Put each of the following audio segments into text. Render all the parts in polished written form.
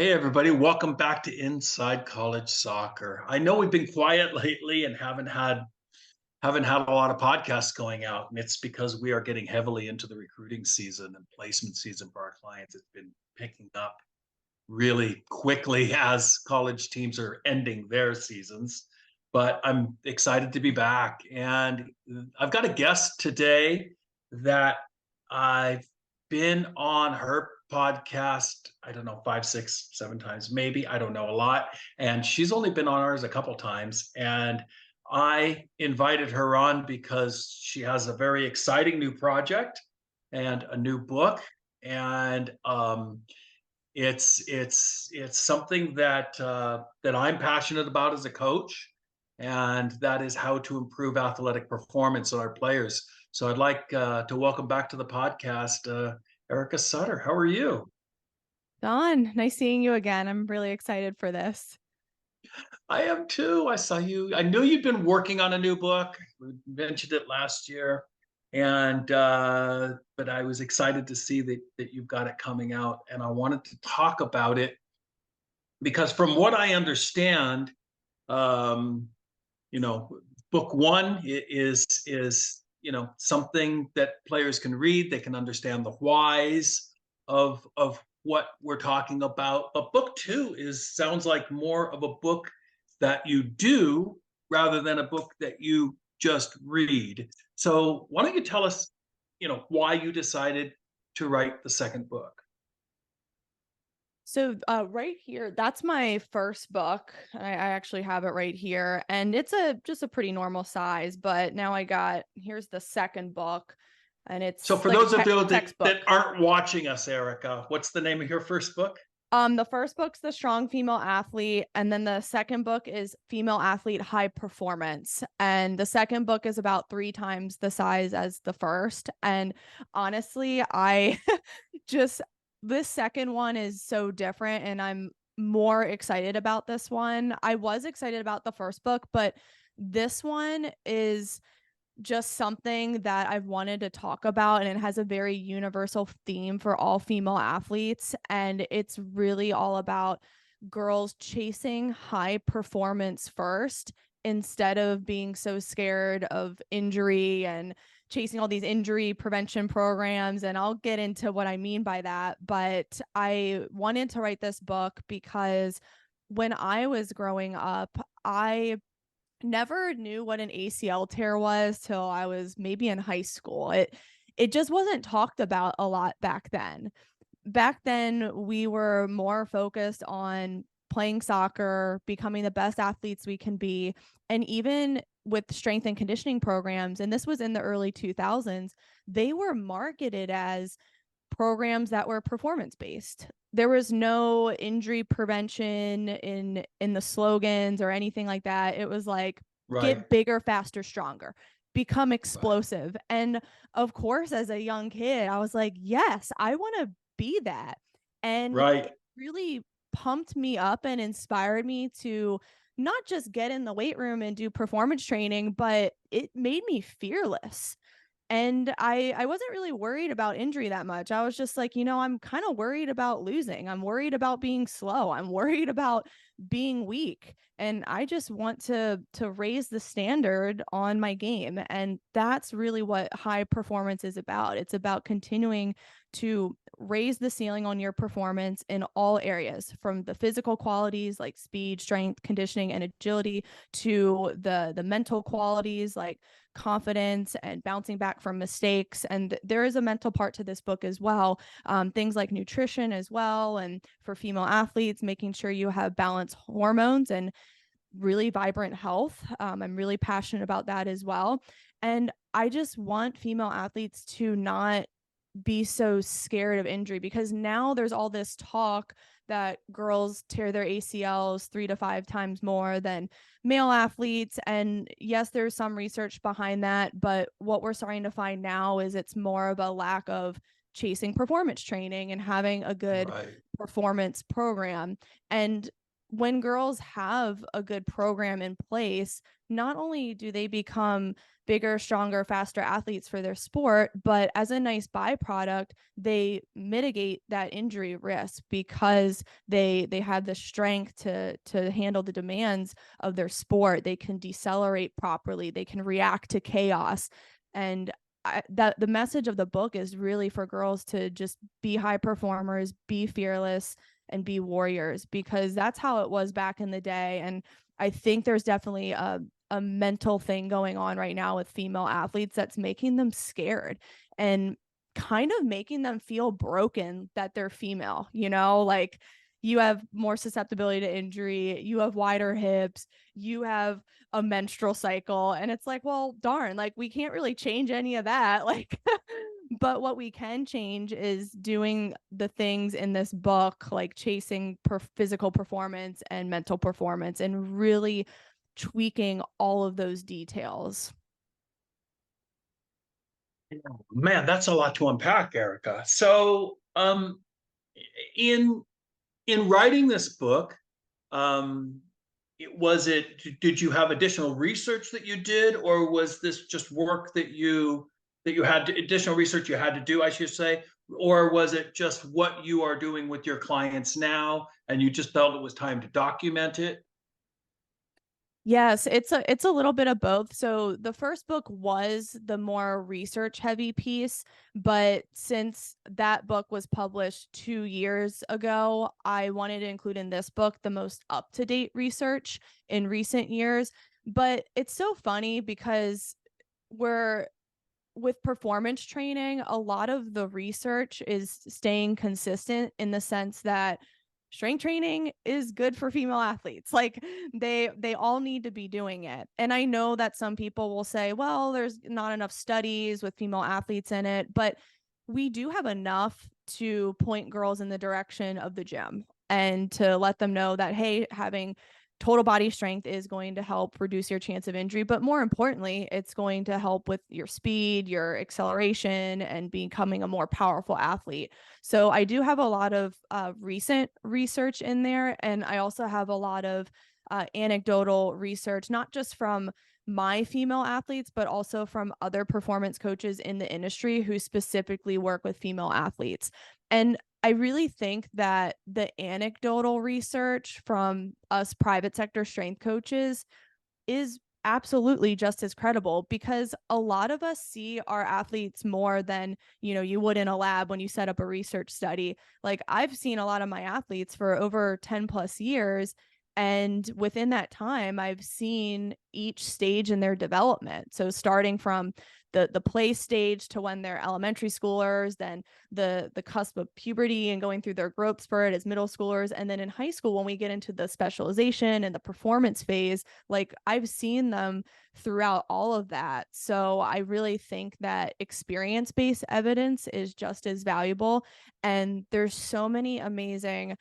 Hey everybody, welcome back to Inside College Soccer. I know we've been quiet lately and haven't had a lot of podcasts going out, and it's because we are getting heavily into the recruiting season and placement season for our clients. It's been picking up really quickly as college teams are ending their seasons. But I'm excited to be back, and I've got a guest today that I've been on her podcast, I don't know, 5, 6, 7 times, maybe. I don't know, a lot. And she's only been on ours a couple times. And I invited her on because she has a very exciting new project and a new book. And it's something that I'm passionate about as a coach, and that is how to improve athletic performance in our players. So I'd like to welcome back to the podcast, Erica Sutter. How are you? Don, nice seeing you again. I'm really excited for this. I am too. I saw you. I knew you'd been working on a new book. We mentioned it last year, and but I was excited to see that you've got it coming out, and I wanted to talk about it because, from what I understand, um, you know, book one is something that players can read. They can understand the whys of what we're talking about. But book two is sounds like more of a book that you do rather than a book that you just read. So why don't you tell us, why you decided to write the second book? Right here, that's my first book. I actually have it right here, and it's a just a pretty normal size. But now here's the second book, and So it's for like a those of you that textbook. aren't watching us, Erica, what's the name of your first book? The first book's The Strong Female Athlete, and then the second book is Female Athlete High Performance. And the second book is about three times the size as the first. And honestly, I just this second one is so different, and I'm more excited about this one. I was excited about the first book, but this one is just something that I've wanted to talk about, and it has a very universal theme for all female athletes. And it's really all about girls chasing high performance first instead of being so scared of injury and chasing all these injury prevention programs. And I'll get into what I mean by that. But I wanted to write this book because when I was growing up, I never knew what an ACL tear was till I was maybe in high school. It just wasn't talked about a lot back then. Back then, we were more focused on playing soccer, becoming the best athletes we can be, and even with strength and conditioning programs, and this was in the early 2000s, they were marketed as programs that were performance based. There was no injury prevention in the slogans or anything like that. It was like Right, get bigger, faster, stronger, become right, explosive. And of course, as a young kid, I was like, yes, I want to be that. And right. it really pumped me up and inspired me to not just get in the weight room and do performance training, but it made me fearless. And I wasn't really worried about injury that much. I was just like, I'm kind of worried about losing. I'm worried about being slow. I'm worried about being weak. And I just want to raise the standard on my game. And that's really what high performance is about. It's about continuing to raise the ceiling on your performance in all areas, from the physical qualities like speed, strength, conditioning, and agility, to the mental qualities like confidence and bouncing back from mistakes. And there is a mental part to this book as well. Things like nutrition as well. And for female athletes, making sure you have balanced hormones and really vibrant health. I'm really passionate about that as well. And I just want female athletes to not be so scared of injury, because now there's all this talk that girls tear their ACLs 3 to 5 times more than male athletes. And yes, there's some research behind that. But what we're starting to find now is it's more of a lack of chasing performance training and having a good Right. performance program. And when girls have a good program in place, not only do they become bigger, stronger, faster athletes for their sport, but as a nice byproduct, they mitigate that injury risk because they have the strength to handle the demands of their sport. They can decelerate properly, they can react to chaos. And that the message of the book is really for girls to just be high performers, be fearless, and be warriors, because that's how it was back in the day. And I think there's definitely a mental thing going on right now with female athletes that's making them scared and kind of making them feel broken that they're female, like you have more susceptibility to injury, you have wider hips, you have a menstrual cycle, and it's like, well, darn, like we can't really change any of that. Like but what we can change is doing the things in this book, like chasing physical performance and mental performance and really tweaking all of those details. Man, that's a lot to unpack, Erica. So, in writing this book, um, did you have additional research that you did, or was this just work that you had additional research you had to do, I should say, or was it just what you are doing with your clients now, and you just felt it was time to document it? Yes, it's a little bit of both. So the first book was the more research heavy piece, but since that book was published 2 years ago, I wanted to include in this book the most up-to-date research in recent years. But it's so funny because we're with performance training, a lot of the research is staying consistent in the sense that strength training is good for female athletes. Like they all need to be doing it. And I know that some people will say, well, there's not enough studies with female athletes in it, but we do have enough to point girls in the direction of the gym and to let them know that, hey, having total body strength is going to help reduce your chance of injury, but more importantly, it's going to help with your speed, your acceleration, and becoming a more powerful athlete. So I do have a lot of recent research in there, and I also have a lot of anecdotal research, not just from my female athletes, but also from other performance coaches in the industry who specifically work with female athletes. And I really think that the anecdotal research from us private sector strength coaches is absolutely just as credible, because a lot of us see our athletes more than, you would in a lab when you set up a research study. Like I've seen a lot of my athletes for over 10 plus years, and within that time I've seen each stage in their development. So starting from the play stage to when they're elementary schoolers, then the cusp of puberty and going through their growth spurt as middle schoolers, and then in high school when we get into the specialization and the performance phase. Like I've seen them throughout all of that. So I really think that experience-based evidence is just as valuable. And there's so many amazing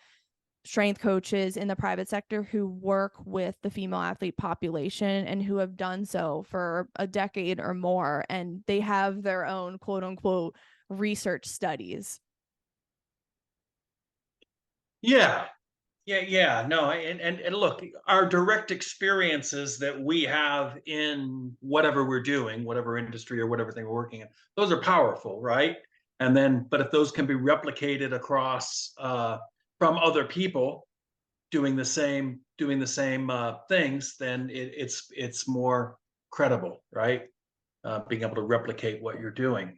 strength coaches in the private sector who work with the female athlete population and who have done so for a decade or more, and they have their own quote unquote research studies. Yeah, yeah. No, and look, our direct experiences that we have in whatever we're doing, whatever industry or whatever thing we're working in, those are powerful, right? And then, but if those can be replicated across from other people doing the same things, then it's more credible, right? Being able to replicate what you're doing.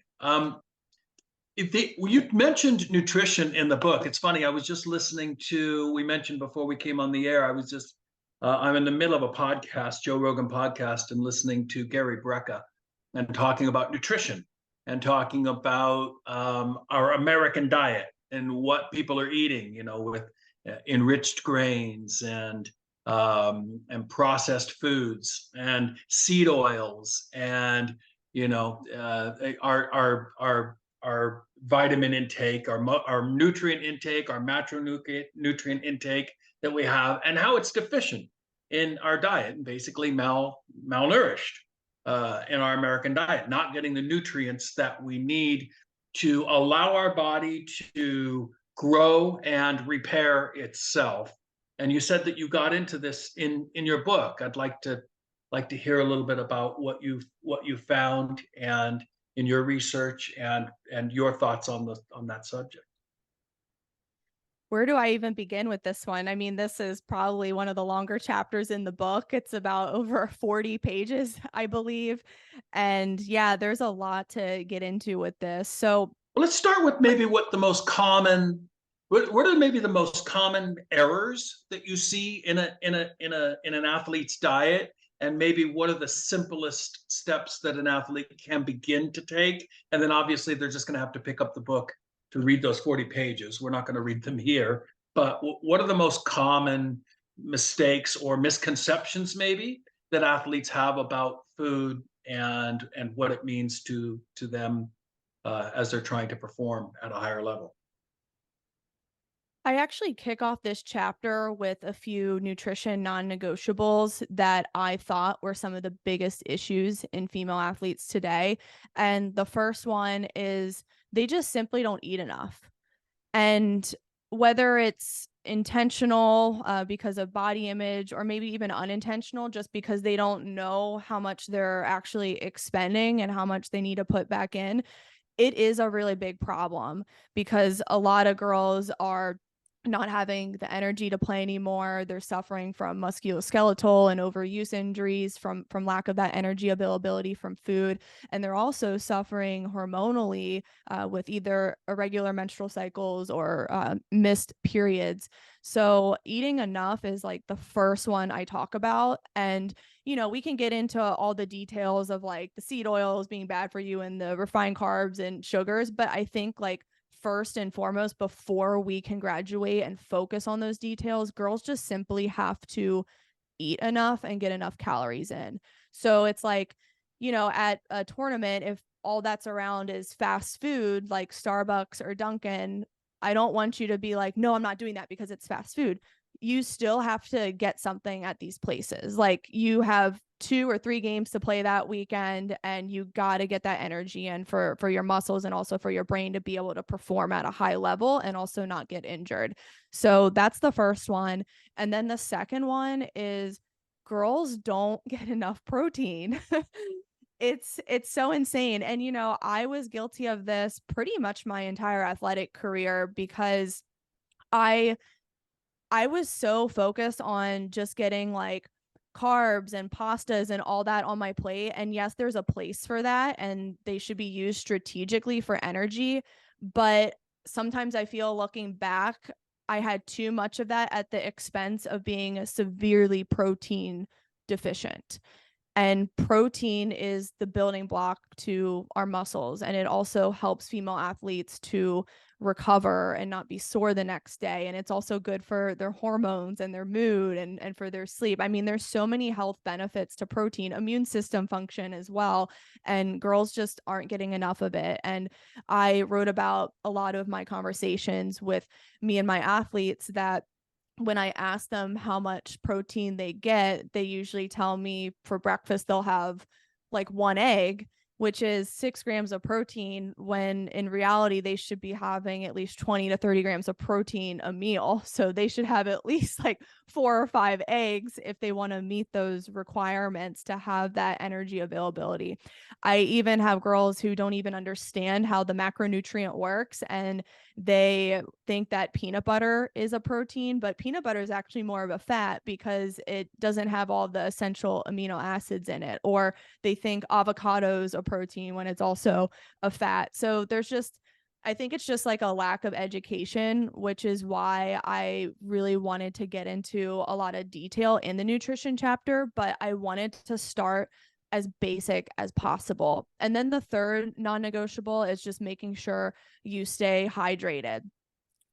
You mentioned nutrition in the book. It's funny. I was just listening to. We mentioned before we came on the air. I'm in the middle of a podcast, Joe Rogan podcast, and listening to Gary Brecka, and talking about nutrition and talking about our American diet and what people are eating. With enriched grains and processed foods and seed oils and our vitamin intake, our nutrient intake, our macronutrient intake that we have, and how it's deficient in our diet, and basically malnourished in our American diet, not getting the nutrients that we need to allow our body to grow and repair itself. And you said that you got into this in your book. I'd like to hear a little bit about what you found and in your research and your thoughts on that subject. Where do I even begin with this one? I mean, this is probably one of the longer chapters in the book. It's about over 40 pages, I believe. And yeah, there's a lot to get into with this. So, Well, let's start with maybe what the most common what are maybe the most common errors that you see in an athlete's diet, and maybe what are the simplest steps that an athlete can begin to take? And then obviously they're just going to have to pick up the book to read those 40 pages. We're not going to read them here, but what are the most common mistakes or misconceptions maybe that athletes have about food and what it means to them as they're trying to perform at a higher level? I actually kick off this chapter with a few nutrition non negotiables that I thought were some of the biggest issues in female athletes today. And the first one is they just simply don't eat enough. And whether it's intentional because of body image or maybe even unintentional, just because they don't know how much they're actually expending and how much they need to put back in, it is a really big problem because a lot of girls are not having the energy to play anymore. They're suffering from musculoskeletal and overuse injuries from lack of that energy availability from food, and they're also suffering hormonally with either irregular menstrual cycles or missed periods. So eating enough is like the first one I talk about, and we can get into all the details of like the seed oils being bad for you and the refined carbs and sugars, but I think like first and foremost, before we can graduate and focus on those details, girls just simply have to eat enough and get enough calories in. So it's like, at a tournament, if all that's around is fast food like Starbucks or Dunkin', I don't want you to be like, no, I'm not doing that because it's fast food. You still have to get something at these places. Like you have 2 or 3 games to play that weekend, and you got to get that energy in for your muscles and also for your brain to be able to perform at a high level and also not get injured. So that's the first one. And then the second one is girls don't get enough protein. It's so insane. And I was guilty of this pretty much my entire athletic career because I I was so focused on just getting like carbs and pastas and all that on my plate. And yes, there's a place for that and they should be used strategically for energy. But sometimes I feel looking back, I had too much of that at the expense of being severely protein deficient. And protein is the building block to our muscles. And it also helps female athletes to recover and not be sore the next day. And it's also good for their hormones and their mood and for their sleep. I mean, there's so many health benefits to protein, immune system function as well. And girls just aren't getting enough of it. And I wrote about a lot of my conversations with me and my athletes that when I ask them how much protein they get, they usually tell me for breakfast they'll have like 1 egg, which is 6 grams of protein, when in reality they should be having at least 20 to 30 grams of protein a meal. So they should have at least like 4 or 5 eggs if they want to meet those requirements to have that energy availability. I even have girls who don't even understand how the macronutrient works, and they think that peanut butter is a protein, but peanut butter is actually more of a fat because it doesn't have all the essential amino acids in it. Or they think avocados a protein when it's also a fat. So I think it's just like a lack of education, which is why I really wanted to get into a lot of detail in the nutrition chapter, but I wanted to start as basic as possible. And then the third non-negotiable is just making sure you stay hydrated.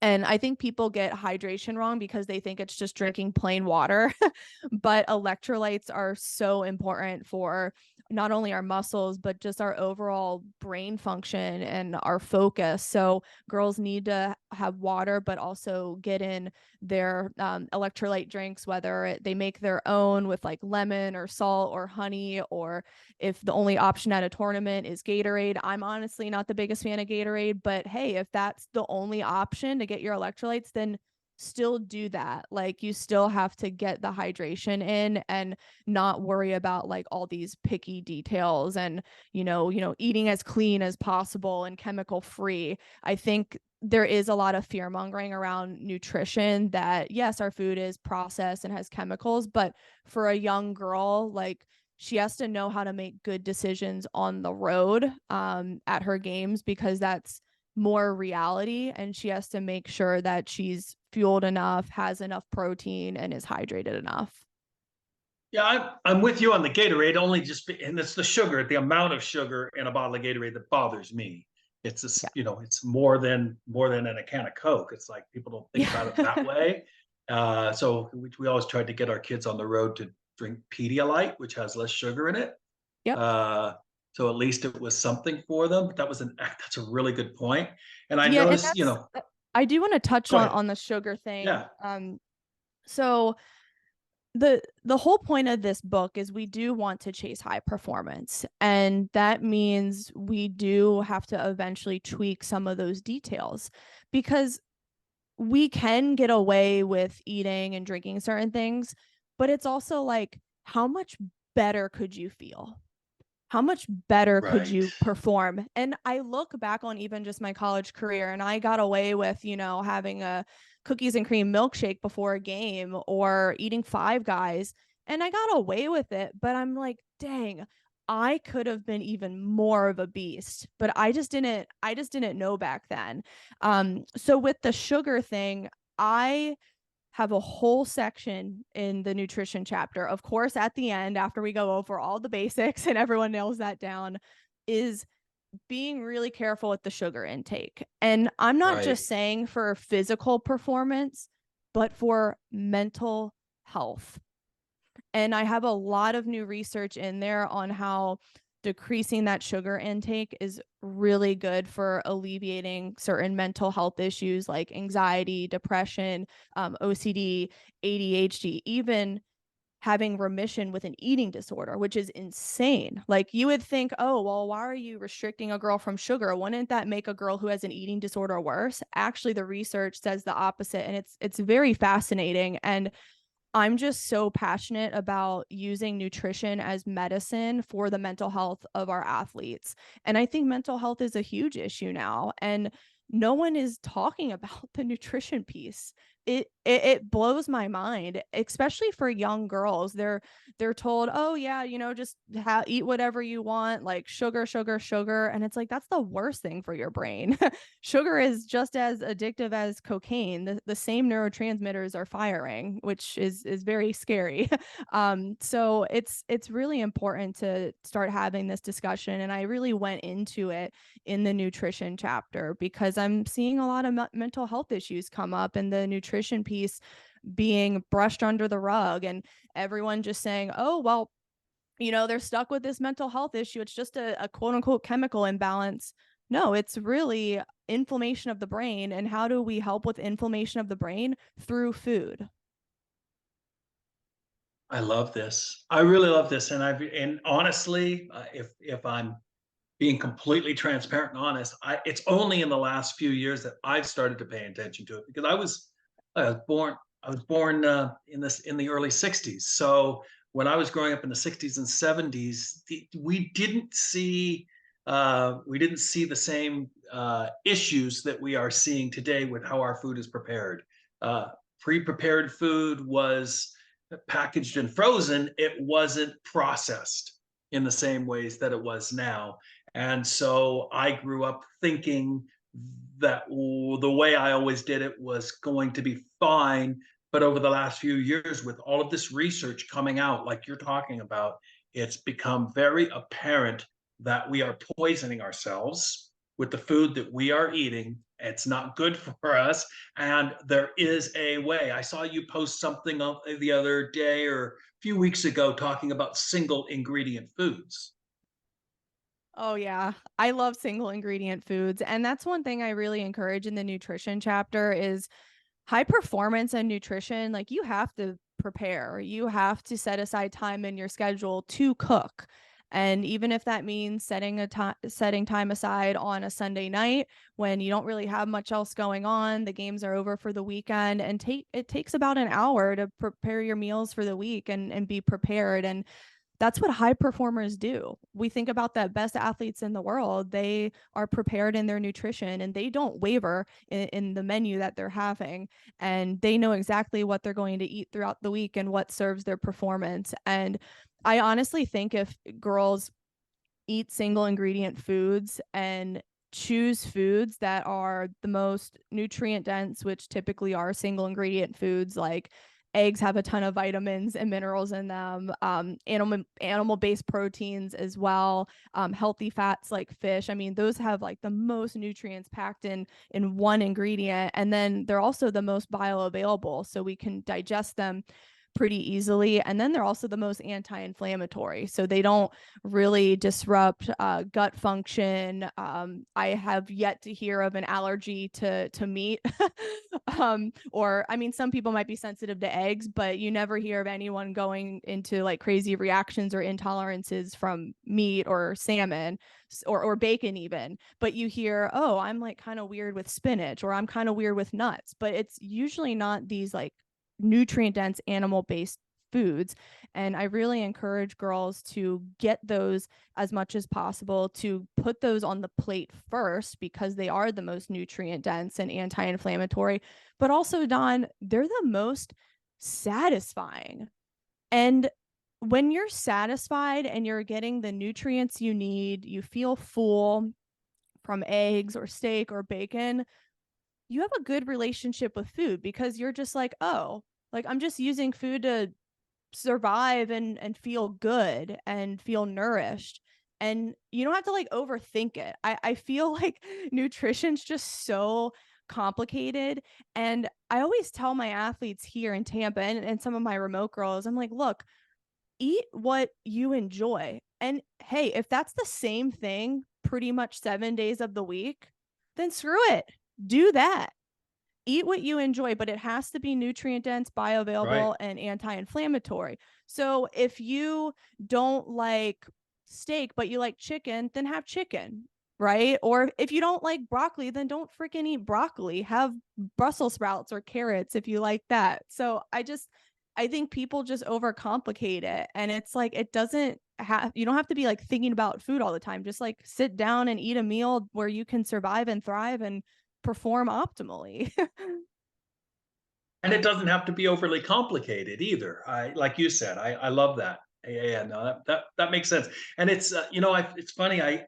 And I think people get hydration wrong because they think it's just drinking plain water. But electrolytes are so important for not only our muscles, but just our overall brain function and our focus. So girls need to have water, but also get in their electrolyte drinks, whether they make their own with like lemon or salt or honey, or if the only option at a tournament is Gatorade. I'm honestly not the biggest fan of Gatorade, but hey, if that's the only option to get your electrolytes, then still do that. Like you still have to get the hydration in and not worry about like all these picky details and, eating as clean as possible and chemical free. I think there is a lot of fear mongering around nutrition that yes, our food is processed and has chemicals, but for a young girl, like she has to know how to make good decisions on the road at her games because that's more reality, and she has to make sure that she's fueled enough, has enough protein, and is hydrated enough. Yeah, I'm with you on the Gatorade. Only and it's the sugar, the amount of sugar in a bottle of Gatorade that bothers me. It's Yeah. this, it's more than in a can of Coke. It's like people don't think about it that Yeah. way. So we always tried to get our kids on the road to drink Pedialyte, which has less sugar in it. Yep. Uh, so at least it was something for them. But that's a really good point. And I Yeah, and noticed, that's I do want to touch go on ahead. the sugar thing. Yeah, So the whole point of this book is we do want to chase high performance, and that means we do have to eventually tweak some of those details because we can get away with eating and drinking certain things, but it's also like how much better could you feel? How much better could right. you perform? And I look back on even just my college career, and I got away with, having a cookies and cream milkshake before a game or eating Five Guys, and I got away with it. But I'm like, dang, I could have been even more of a beast, but I just didn't know back then. So with the sugar thing, I have a whole section in the nutrition chapter. Of course, at the end, after we go over all the basics and everyone nails that down, is being really careful with the sugar intake. And I'm not Right. just saying for physical performance, but for mental health. And I have a lot of new research in there on how decreasing that sugar intake is really good for alleviating certain mental health issues like anxiety, depression, OCD, ADHD, even having remission with an eating disorder, which is insane. Like you would think, oh, well, why are you restricting a girl from sugar? Wouldn't that make a girl who has an eating disorder worse? Actually, the research says the opposite, and it's very fascinating. And I'm just so passionate about using nutrition as medicine for the mental health of our athletes. And I think mental health is a huge issue now. And no one is talking about the nutrition piece. It blows my mind, especially for young girls. They're told, oh yeah, just eat whatever you want, like sugar, sugar, sugar, and it's like that's the worst thing for your brain. Sugar is just as addictive as cocaine. The same neurotransmitters are firing, which is very scary. So it's really important to start having this discussion, and I really went into it in the nutrition chapter because I'm seeing a lot of mental health issues come up, and the nutrition piece being brushed under the rug, and everyone just saying, oh well, they're stuck with this mental health issue. It's just a quote unquote chemical imbalance. No, it's really inflammation of the brain. And how do we help with inflammation of the brain? Through food. I love this. I really love this, and honestly, if I'm being completely transparent and honest, it's only in the last few years that I've started to pay attention to it because I was born in the early '60s. So when I was growing up in the '60s and '70s, we didn't see the same issues that we are seeing today with how our food is prepared. Pre-prepared food was packaged and frozen. It wasn't processed in the same ways that it was now. And so I grew up thinking that the way I always did it was going to be fine. But over the last few years, with all of this research coming out, like you're talking about, it's become very apparent that we are poisoning ourselves with the food that we are eating. It's not good for us. And there is a way. I saw you post something the other day or a few weeks ago talking about single ingredient foods. Oh yeah, I love single ingredient foods, and that's one thing I really encourage in the nutrition chapter is high performance and nutrition. Like you have to prepare, you have to set aside time in your schedule to cook. And even if that means setting time aside on a Sunday night when you don't really have much else going on, the games are over for the weekend, and it takes about an hour to prepare your meals for the week and be prepared. And that's what high performers do. We think about the best athletes in the world. They are prepared in their nutrition and they don't waver in the menu that they're having. And they know exactly what they're going to eat throughout the week and what serves their performance. And I honestly think if girls eat single ingredient foods and choose foods that are the most nutrient dense, which typically are single ingredient foods, like eggs have a ton of vitamins and minerals in them, animal based proteins as well, healthy fats like fish. I mean, those have like the most nutrients packed in one ingredient, and then they're also the most bioavailable, so we can digest them pretty easily. And then they're also the most anti-inflammatory, so they don't really disrupt gut function. I have yet to hear of an allergy to meat. Or I mean, some people might be sensitive to eggs, but you never hear of anyone going into like crazy reactions or intolerances from meat or salmon or bacon even. But you hear, oh, I'm like kind of weird with spinach, or I'm kind of weird with nuts. But it's usually not these like nutrient dense animal based foods. And I really encourage girls to get those as much as possible, to put those on the plate first because they are the most nutrient dense and anti-inflammatory. But also, Don, they're the most satisfying. And when you're satisfied and you're getting the nutrients you need, you feel full from eggs or steak or bacon, you have a good relationship with food because you're just like, oh, like I'm just using food to survive and feel good and feel nourished. And you don't have to like overthink it. I feel like nutrition's just so complicated. And I always tell my athletes here in Tampa and some of my remote girls, I'm like, look, eat what you enjoy. And hey, if that's the same thing pretty much 7 days of the week, then screw it. Do that. Eat what you enjoy, but it has to be nutrient dense, Right. bioavailable, and anti-inflammatory. So if you don't like steak, but you like chicken, then have chicken, right? Or if you don't like broccoli, then don't freaking eat broccoli. Have Brussels sprouts or carrots if you like that. So I think people just overcomplicate it. And it's like, it doesn't have, you don't have to be like thinking about food all the time. Just like sit down and eat a meal where you can survive and thrive and perform optimally. And it doesn't have to be overly complicated either. Like you said, I love that. Yeah, no, that makes sense. And it's, it's funny. I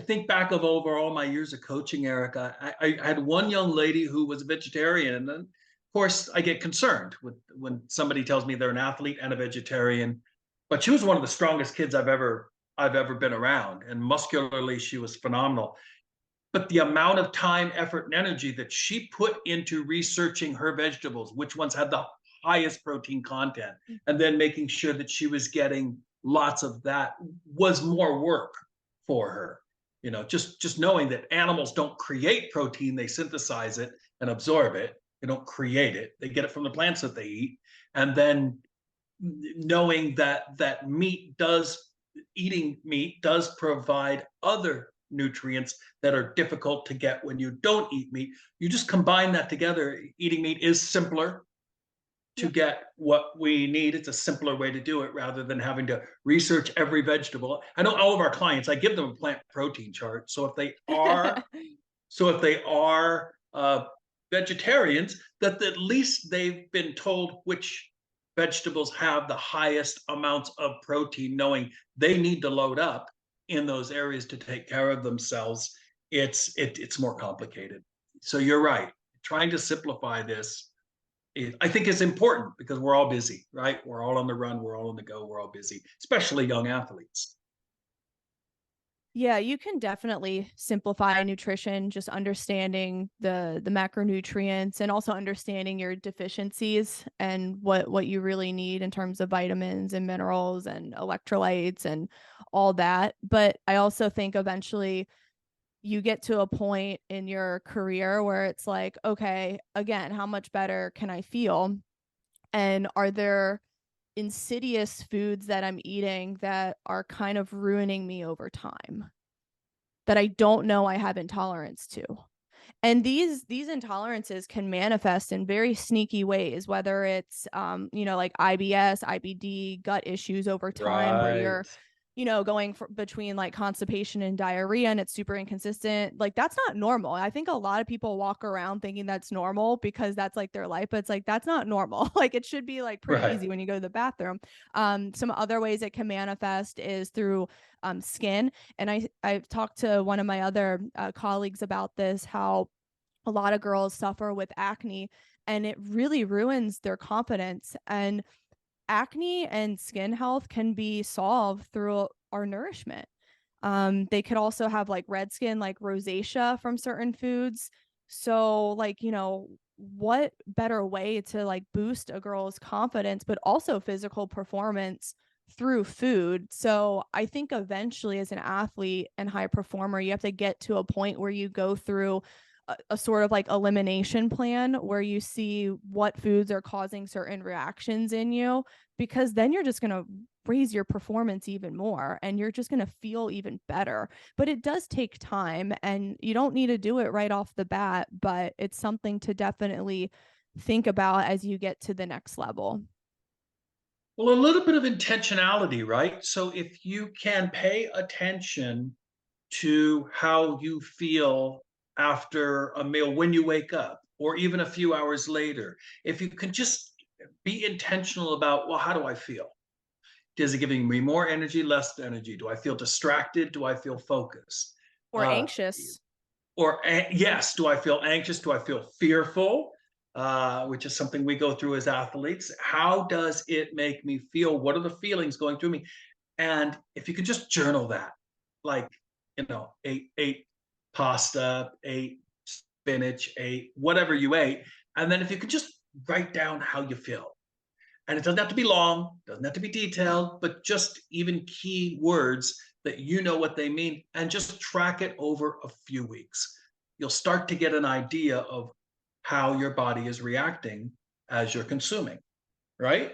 think back of over all my years of coaching, Erica, I had one young lady who was a vegetarian. And then, of course, I get concerned when somebody tells me they're an athlete and a vegetarian. But she was one of the strongest kids I've ever been around. And muscularly, she was phenomenal. But the amount of time, effort, and energy that she put into researching her vegetables, which ones had the highest protein content, and then making sure that she was getting lots of that, was more work for her. Just knowing that animals don't create protein, they synthesize it and absorb it. They don't create it. They get it from the plants that they eat. And then knowing that eating meat does provide other nutrients that are difficult to get when you don't eat meat. You just combine that together. Eating meat is simpler to Yep. get what we need. It's a simpler way to do it rather than having to research every vegetable. I know all of our clients, I give them a plant protein chart. So if they are vegetarians, that at least they've been told which vegetables have the highest amounts of protein, knowing they need to load up in those areas to take care of themselves. It's more complicated. So you're right. Trying to simplify this, I think, is important because we're all busy, right? We're all on the run. We're all on the go. We're all busy, especially young athletes. Yeah, you can definitely simplify nutrition, just understanding the macronutrients and also understanding your deficiencies and what you really need in terms of vitamins and minerals and electrolytes and all that. But I also think eventually you get to a point in your career where it's like, okay, again, how much better can I feel? And are there insidious foods that I'm eating that are kind of ruining me over time that I don't know I have intolerance to. And these intolerances can manifest in very sneaky ways, whether it's like IBS, IBD, gut issues over time where Right. you're going between like constipation and diarrhea and it's super inconsistent. Like that's not normal. I think a lot of people walk around thinking that's normal because that's like their life, but it's like that's not normal. Like it should be like pretty Right. easy when you go to the bathroom. Some other ways it can manifest is through skin. And I've talked to one of my other colleagues about this, how a lot of girls suffer with acne and it really ruins their confidence. And acne and skin health can be solved through our nourishment. They could also have like red skin, like rosacea from certain foods. So, like, what better way to like boost a girl's confidence, but also physical performance through food? So, I think eventually, as an athlete and high performer, you have to get to a point where you go through a sort of like elimination plan where you see what foods are causing certain reactions in you, because then you're just going to raise your performance even more and you're just going to feel even better. But it does take time and you don't need to do it right off the bat, but it's something to definitely think about as you get to the next level. Well, a little bit of intentionality, right? So if you can pay attention to how you feel after a meal when you wake up, or even a few hours later, if you can just be intentional about, well, how do I feel? Is it giving me more energy, less energy? Do I feel distracted? Do I feel focused? Or Uh, anxious. yes, do I feel anxious? Do I feel fearful? Which is something we go through as athletes. How does it make me feel? What are the feelings going through me? And if you could just journal that, like, ate pasta, ate spinach, ate whatever you ate, and then if you could just write down how you feel. And it doesn't have to be long, doesn't have to be detailed, but just even key words that you know what they mean, and just track it over a few weeks. You'll start to get an idea of how your body is reacting as you're consuming, right?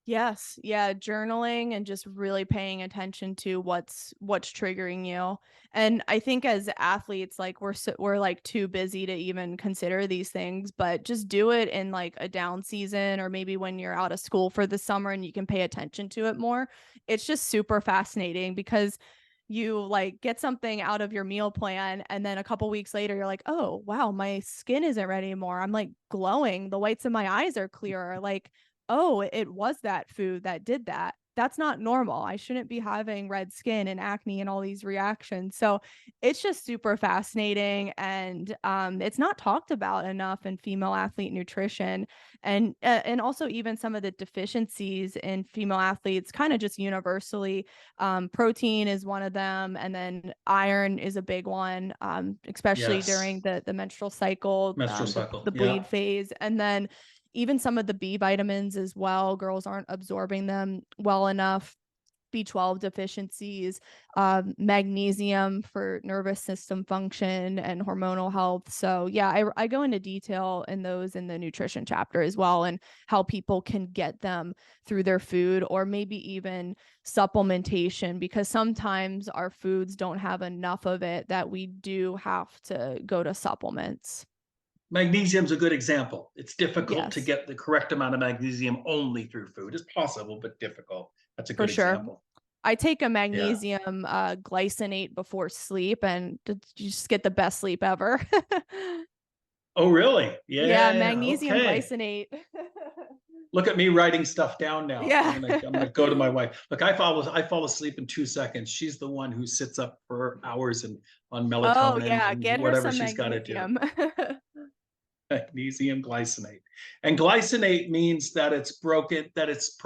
Yes. Yeah, journaling and just really paying attention to what's triggering you. And I think as athletes, like we're like too busy to even consider these things, but just do it in like a down season or maybe when you're out of school for the summer and you can pay attention to it more. It's just super fascinating because you like get something out of your meal plan and then a couple weeks later you're like, "Oh, wow, my skin isn't red anymore. I'm like glowing. The whites of my eyes are clearer." Like, oh, it was that food that did that. That's not normal. I shouldn't be having red skin and acne and all these reactions. So it's just super fascinating. And it's not talked about enough in female athlete nutrition. And also even some of the deficiencies in female athletes, kind of just universally. Protein is one of them. And then iron is a big one, especially Yes. during the menstrual cycle, Menstrual cycle. the Yeah. bleed phase. And then even some of the B vitamins as well. Girls aren't absorbing them well enough. B12 deficiencies, magnesium for nervous system function and hormonal health. So, yeah, I go into detail in those in the nutrition chapter as well and how people can get them through their food or maybe even supplementation because sometimes our foods don't have enough of it that we do have to go to supplements. Magnesium's a good example. It's difficult to Yes, get the correct amount of magnesium only through food. It's possible, but difficult. That's a for good sure. example. I take a Yeah. magnesium glycinate before sleep and you just get the best sleep ever. Oh, really? Yeah, Yeah. magnesium Okay. glycinate. Look at me writing stuff down now. I'm Yeah. gonna I'm gonna go to my wife. Look, I fall asleep in 2 seconds. She's the one who sits up for hours and on Oh, melatonin yeah, and get her whatever some she's got to do. magnesium. Magnesium glycinate. And glycinate means that it's broken, that it's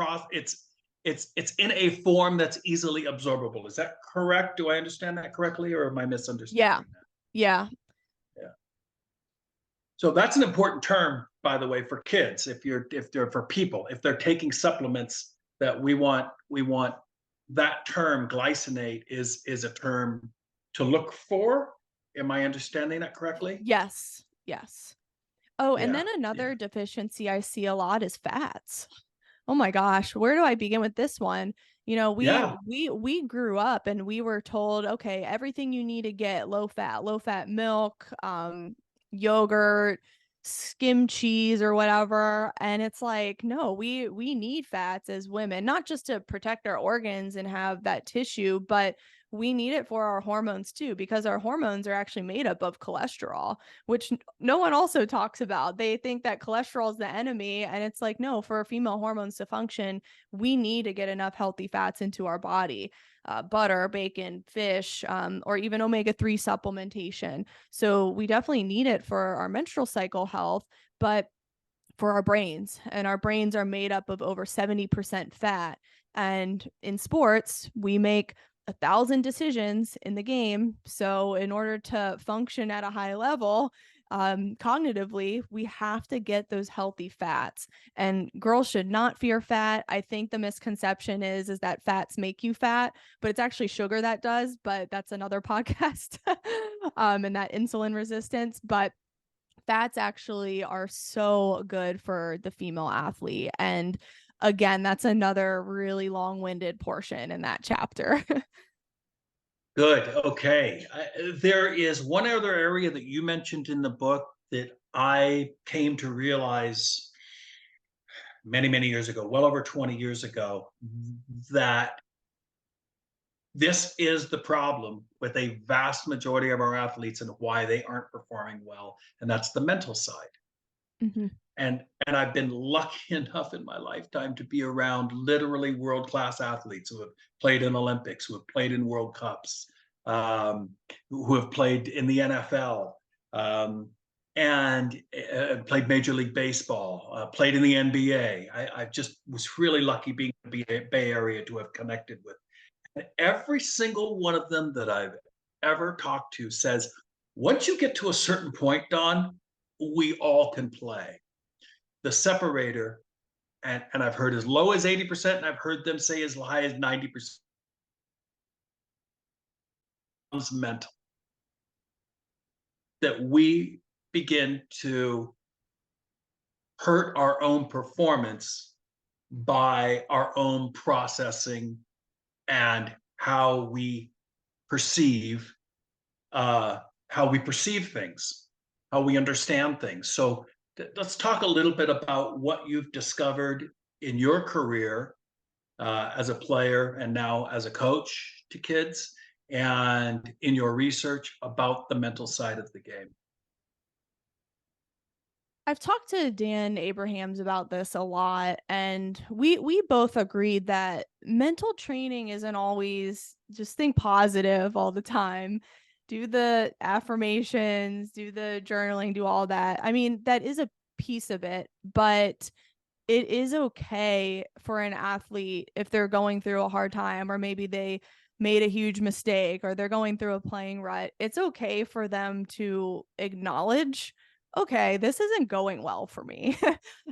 in a form that's easily absorbable. Is that correct? Do I understand that correctly, or am I Yeah. misunderstanding Yeah. that? Yeah. So that's an important term, by the way, for kids. If they're for people, if they're taking supplements, that we want that term glycinate is a term to look for. Am I understanding that correctly? Yes. Yes. Oh, and Yeah. then Yeah. another deficiency I see a lot is fats. Oh my gosh, where do I begin with this one? You know, Yeah. we grew up and we were told, okay, everything you need to get low fat milk, yogurt, skim cheese or whatever. And it's like, no, we need fats as women, not just to protect our organs and have that tissue, but we need it for our hormones too, because our hormones are actually made up of cholesterol, which no one also talks about. They think that cholesterol is the enemy. And it's like, no, for female hormones to function, we need to get enough healthy fats into our body. Butter, bacon, fish, or even omega-3 supplementation. So we definitely need it for our menstrual cycle health, but for our brains. And our brains are made up of over 70% fat. And in sports, we make 1,000 decisions in the game. So in order to function at a high level, cognitively, we have to get those healthy fats. And girls should not fear fat. I think the misconception is that fats make you fat, but it's actually sugar that does. But that's another podcast. And that insulin resistance. But fats actually are so good for the female athlete. And again, that's another really long-winded portion in that chapter. Good. Okay. There is one other area that you mentioned in the book that I came to realize many, many years ago, well over 20 years ago, that this is the problem with a vast majority of our athletes and why they aren't performing well. And that's the mental side. Mhm. And I've been lucky enough in my lifetime to be around literally world class athletes who have played in Olympics, who have played in World Cups, um, who have played in the NFL, and played Major League Baseball, played in the NBA. I just was really lucky being in the Bay Area to have connected with. And every single one of them that I've ever talked to says, once you get to a certain point, Don, we all can play. The separator, and I've heard as low as 80%, and I've heard them say as high as 90% is mental. That we begin to hurt our own performance by our own processing and perceive how we perceive things, how we understand things. So let's talk a little bit about what you've discovered in your career as a player and now as a coach to kids, and in your research about the mental side of the game. I've talked to Dan Abrahams about this a lot, and we both agreed that mental training isn't always just think positive all the time. Do the affirmations, do the journaling, do all that. I mean, that is a piece of it, but it is okay for an athlete if they're going through a hard time, or maybe they made a huge mistake, or they're going through a playing rut. It's okay for them to acknowledge, okay, this isn't going well for me,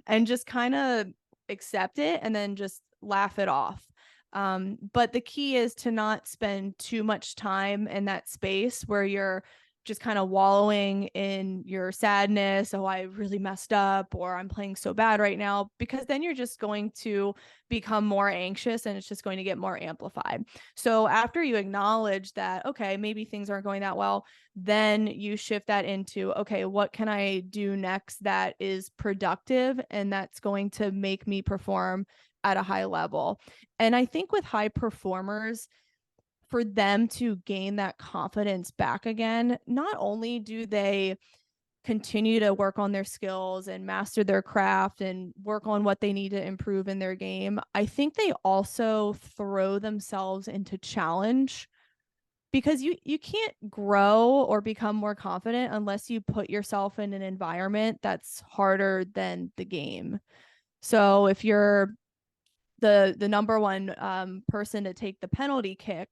and just kind of accept it and then just laugh it off. But the key is to not spend too much time in that space where you're just kind of wallowing in your sadness. Oh, I really messed up, or I'm playing so bad right now, because then you're just going to become more anxious and it's just going to get more amplified. So after you acknowledge that, okay, maybe things aren't going that well, then you shift that into, okay, what can I do next that is productive and that's going to make me perform at a high level? And I think with high performers, for them to gain that confidence back again, not only do they continue to work on their skills and master their craft and work on what they need to improve in their game, I think they also throw themselves into challenge, because you can't grow or become more confident unless you put yourself in an environment that's harder than the game. So if you're the number one person to take the penalty kick,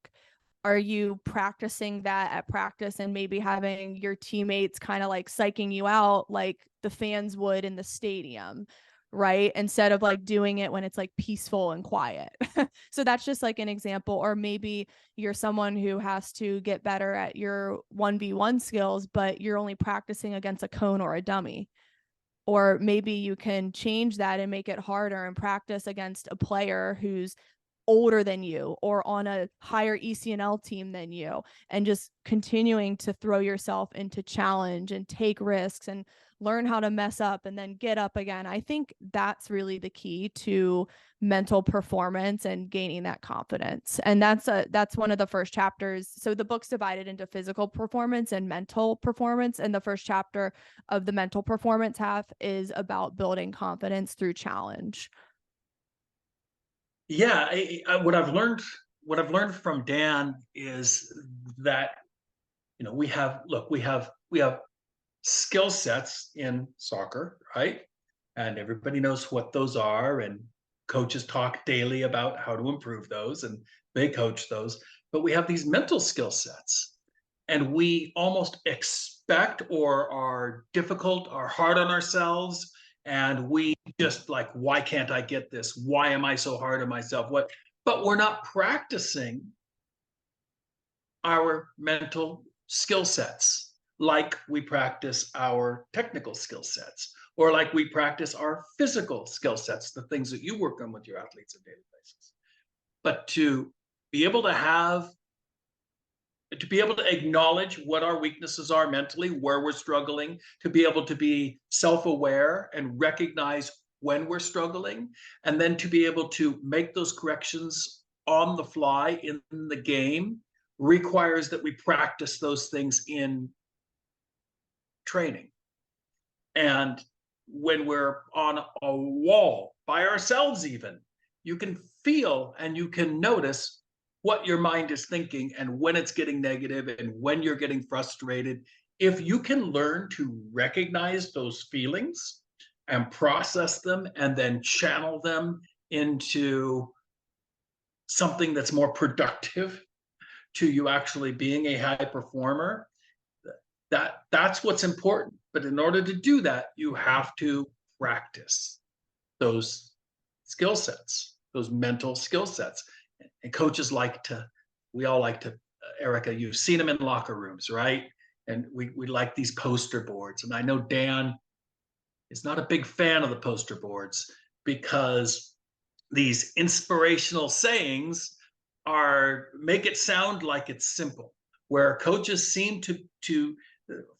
are you practicing that at practice and maybe having your teammates kind of like psyching you out like the fans would in the stadium, right? Instead of like doing it when it's like peaceful and quiet. So that's just like an example. Or maybe you're someone who has to get better at your 1v1 skills, but you're only practicing against a cone or a dummy. Or maybe you can change that and make it harder and practice against a player who's older than you or on a higher ECNL team than you, and just continuing to throw yourself into challenge and take risks and learn how to mess up and then get up again. I think that's really the key to mental performance and gaining that confidence. And that's one of the first chapters. So the book's divided into physical performance and mental performance. And the first chapter of the mental performance half is about building confidence through challenge. Yeah, what I've learned from Dan is that, we have skill sets in soccer, right? And everybody knows what those are, and coaches talk daily about how to improve those, and they coach those. But we have these mental skill sets, and we almost expect or are difficult or hard on ourselves. And we just like, why can't I get this? Why am I so hard on myself? What? But we're not practicing our mental skill sets like we practice our technical skill sets, or like we practice our physical skill sets, the things that you work on with your athletes on a daily basis. But be able to have to be able to acknowledge what our weaknesses are mentally, where we're struggling, to be able to be self-aware and recognize when we're struggling, and then to be able to make those corrections on the fly in the game requires that we practice those things in training. And when we're on a wall by ourselves, even, you can feel and you can notice what your mind is thinking and when it's getting negative and when you're getting frustrated. If you can learn to recognize those feelings and process them and then channel them into something that's more productive to you actually being a high performer, that's what's important. But in order to do that, you have to practice those skill sets, those mental skill sets. And coaches we all like to, Erica, you've seen them in locker rooms, right? And we like these poster boards. And I know Dan is not a big fan of the poster boards because these inspirational sayings make it sound like it's simple, where coaches seem to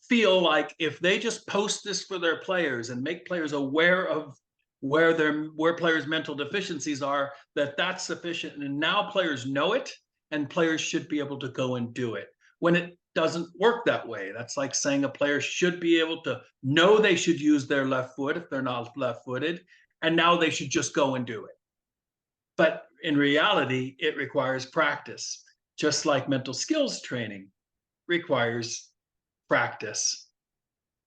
feel like if they just post this for their players and make players aware of where players' mental deficiencies are, that's sufficient. And now players know it, and players should be able to go and do it. When it doesn't work that way, that's like saying a player should be able to know they should use their left foot if they're not left-footed, and now they should just go and do it. But in reality, it requires practice, just like mental skills training requires practice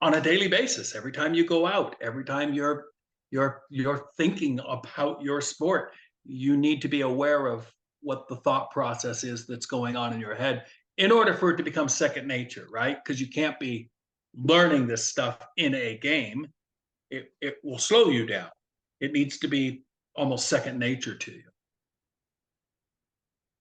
on a daily basis. Every time you go out, every time you're thinking about your sport, you need to be aware of what the thought process is that's going on in your head in order for it to become second nature, right? Because you can't be learning this stuff in a game. It will slow you down. It needs to be almost second nature to you.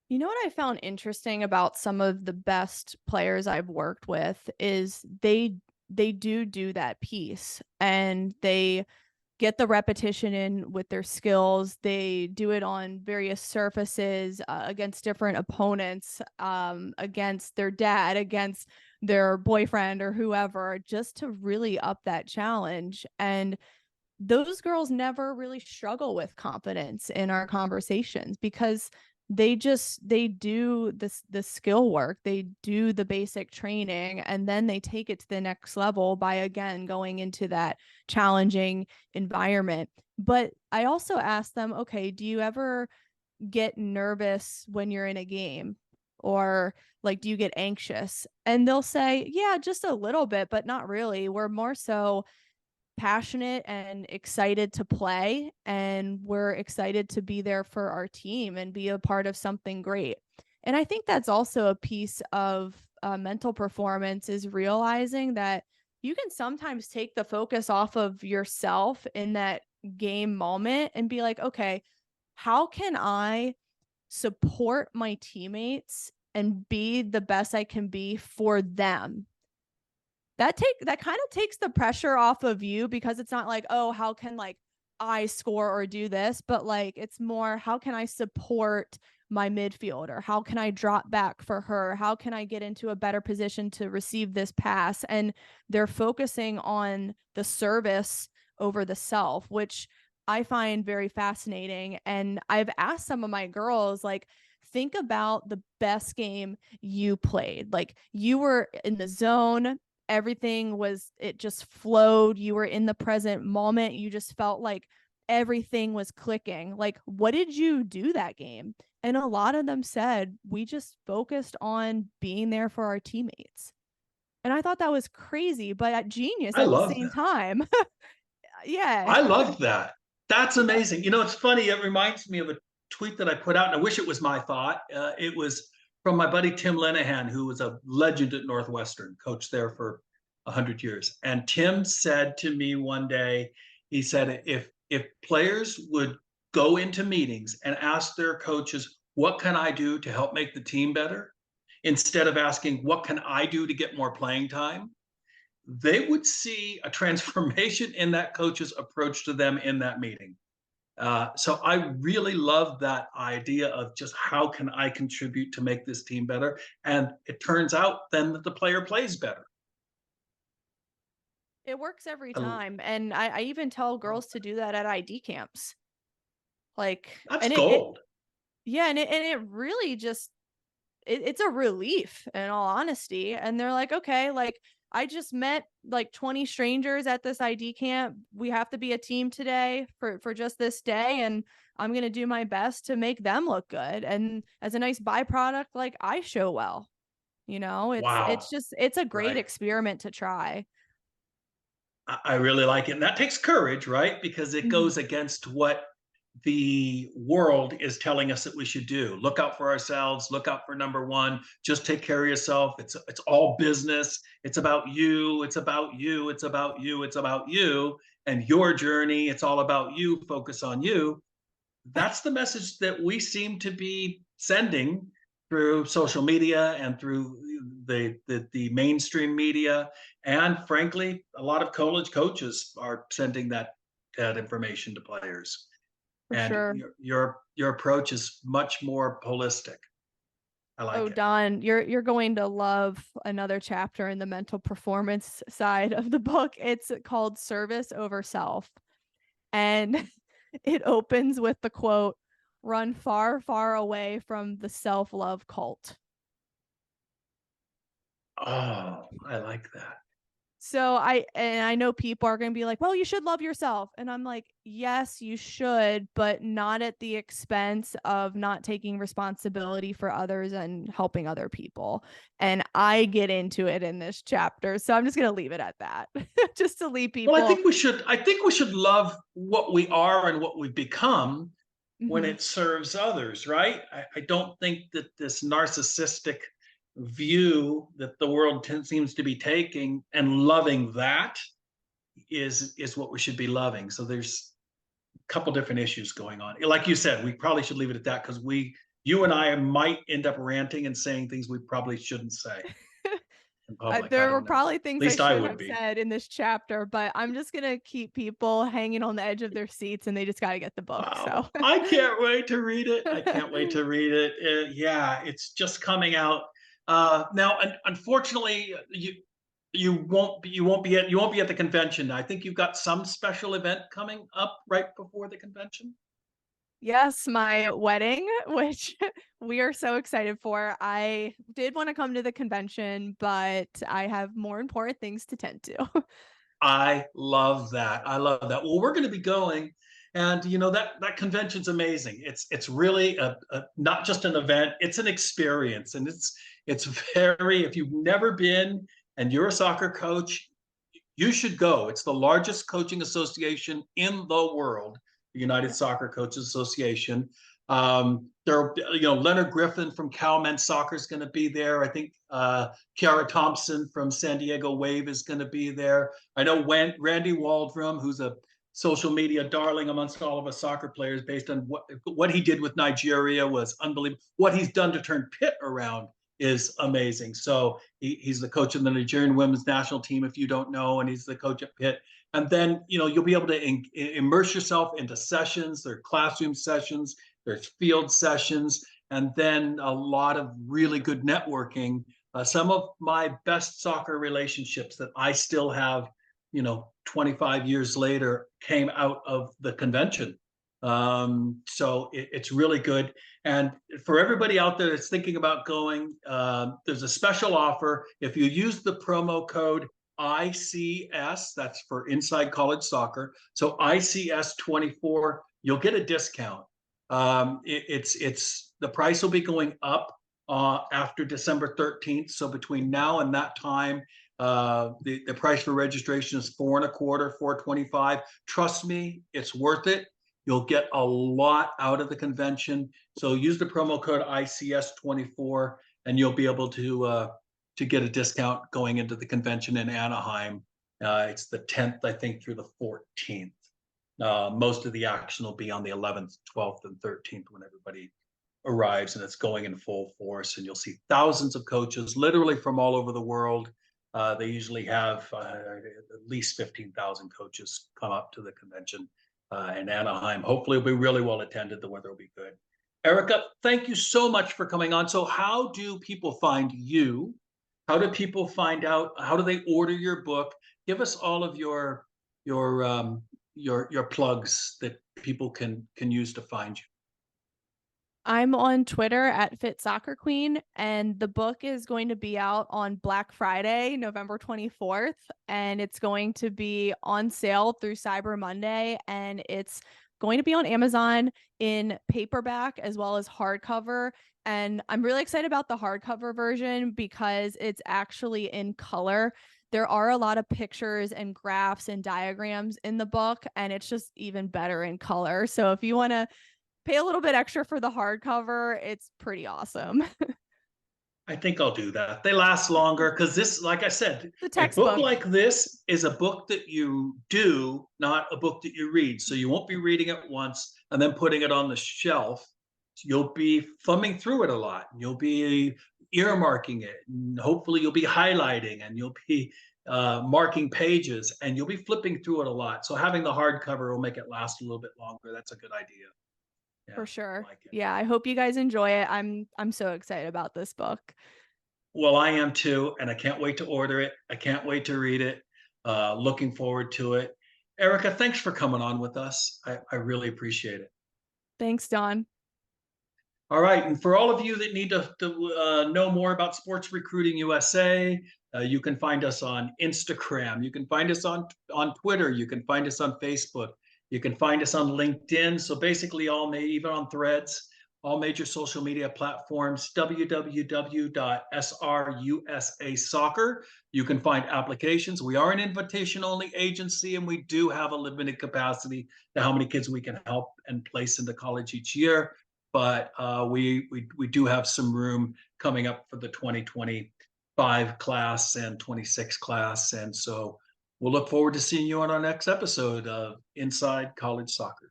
You know what I found interesting about some of the best players I've worked with is they do that piece, and they get the repetition in with their skills. They do it on various surfaces, against different opponents, against their dad, against their boyfriend or whoever, just to really up that challenge. And those girls never really struggle with confidence in our conversations because they do the skill work, they do the basic training, and then they take it to the next level by again going into that challenging environment. But I also ask them, okay, do you ever get nervous when you're in a game? Or like, do you get anxious? And they'll say, yeah, just a little bit, but not really. We're more so passionate and excited to play, and we're excited to be there for our team and be a part of something great. And I think that's also a piece of mental performance, is realizing that you can sometimes take the focus off of yourself in that game moment and be like, okay, how can I support my teammates and be the best I can be for them? that kind of takes the pressure off of you, because it's not like, oh, how can like I score or do this, but like it's more, how can I support my midfielder? How can I drop back for her? How can I get into a better position to receive this pass? And they're focusing on the service over the self, which I find very fascinating. And I've asked some of my girls, like, think about the best game you played. Like, you were in the zone, everything was, it just flowed, you were in the present moment, you just felt like everything was clicking. Like, what did you do that game? And a lot of them said, we just focused on being there for our teammates. And I thought that was crazy, but genius I at the love same that. time. Yeah. I love that. That's Yeah. amazing. You know, it's funny. It reminds me of a tweet that I put out, and I wish it was my thought. It was from my buddy Tim Lenahan, who was a legend at Northwestern, coached there for 100 years. And Tim said to me one day, he said, if players would go into meetings and ask their coaches, "What can I do to help make the team better?" instead of asking, "What can I do to get more playing time?" they would see a transformation in that coach's approach to them in that meeting. So I really love that idea of just how can I contribute to make this team better? And it turns out then that the player plays better. It works every I time. And I even tell love girls to do that at ID camps. Like, That's and it gold. yeah, and it really just, it's a relief, in all honesty. And they're like, okay, like, I just met like 20 strangers at this ID camp. We have to be a team today for just this day, and I'm going to do my best to make them look good. And as a nice byproduct, like, I show well. It's Wow. just, it's a great Right. experiment to try. I really like it. And that takes courage, right? Because it Mhm. goes against what the world is telling us that we should do. Look out for ourselves, look out for number one, just take care of yourself. It's all business. It's about you, it's about you, it's about you, it's about you and your journey. It's all about you, focus on you. That's the message that we seem to be sending through social media and through the mainstream media, and frankly a lot of college coaches are sending that information to players. For And sure. your approach is much more holistic. I Oh, like it. Don, you're going to love another chapter in the mental performance side of the book. It's called Service Over Self. And it opens with the quote, run far, far away from the self-love cult. Oh, I like that. So I know people are going to be like, well, you should love yourself. And I'm like, yes, you should, but not at the expense of not taking responsibility for others and helping other people. And I get into it in this chapter. So I'm just going to leave it at that, just to leave Well, people. I think we should love what we are and what we've become when Mhm. it serves others, right? I don't think that this narcissistic view that the world seems to be taking and loving that is what we should be loving. So there's a couple different issues going on. Like you said, we probably should leave it at that because you and I might end up ranting and saying things we probably shouldn't say in public. I There were don't know. At probably things I least I should would have be. said in this chapter, but I'm just going to keep people hanging on the edge of their seats, and they just got to get the book. So, Wow. I can't wait to read it. I can't wait to read it. Yeah, it's just coming out. Now, unfortunately, you won't be at the convention. I think you've got some special event coming up right before the convention. yes, my wedding, which we are so excited for. I did want to come to the convention, but I have more important things to tend to. I love that. I love that. Well, we're going to be going, and you know that convention's amazing. It's really not just an event; it's an experience, and it's very. If you've never been and you're a soccer coach, you should go. It's the largest coaching association in the world, the United Yeah. Soccer Coaches Association. There, Leonard Griffin from Cal Men's Soccer is going to be there. I think Kiara Thompson from San Diego Wave is going to be there. I know Randy Waldrum, who's a social media darling amongst all of us soccer players, based on what he did with Nigeria was unbelievable. What he's done to turn Pitt around is amazing. So he's the coach of the Nigerian women's national team, if you don't know, and he's the coach at Pitt. And then, you'll be able to immerse yourself into sessions. There are classroom sessions, there's field sessions, and then a lot of really good networking. Some of my best soccer relationships that I still have, 25 years later, came out of the convention. So it's really good. And for everybody out there that's thinking about going, there's a special offer. If you use the promo code ICS, that's for Inside College Soccer. So ICS 24, you'll get a discount. It's the price will be going up after December 13th. So between now and that time, the price for registration is $4.25, $4.25. Trust me, it's worth it. You'll get a lot out of the convention. So use the promo code ICS24, and you'll be able to get a discount going into the convention in Anaheim. It's the 10th, I think, through the 14th. Most of the action will be on the 11th, 12th, and 13th when everybody arrives, and it's going in full force. And you'll see thousands of coaches, literally from all over the world. They usually have at least 15,000 coaches come up to the convention in Anaheim. Hopefully it'll be really well attended. The weather will be good. Erica, thank you so much for coming on. So how do people find you? How do people find out? How do they order your book? Give us all of your plugs that people can use to find you. I'm on Twitter at Fit Soccer Queen, and the book is going to be out on Black Friday, November 24th, and it's going to be on sale through Cyber Monday, and it's going to be on Amazon in paperback as well as hardcover. And I'm really excited about the hardcover version because it's actually in color. There are a lot of pictures and graphs and diagrams in the book, and it's just even better in color. So if you want to pay a little bit extra for the hardcover, it's pretty awesome. I think I'll do that. They last longer because this, like I said, The a book textbook. like this is a book that you do, not a book that you read. So you won't be reading it once and then putting it on the shelf. You'll be thumbing through it a lot. You'll be earmarking it. And hopefully you'll be highlighting, and you'll be marking pages, and you'll be flipping through it a lot. So having the hardcover will make it last a little bit longer. That's a good idea. Yeah, For sure. I like it. Yeah, I hope you guys enjoy it. I'm so excited about this book. Well, I am too, and I can't wait to order it. I can't wait to read it. Looking forward to it. Erica, thanks for coming on with us. I really appreciate it. Thanks, Don. All right, and for all of you that need to know more about Sports Recruiting USA, you can find us on Instagram. You can find us on Twitter. You can find us on Facebook. You can find us on LinkedIn. So basically, even on Threads, all major social media platforms. www.srusasoccer. You can find applications. We are an invitation-only agency, and we do have a limited capacity to how many kids we can help and place into college each year. But we do have some room coming up for the 2025 class and 26 class. And so we'll look forward to seeing you on our next episode of Inside College Soccer.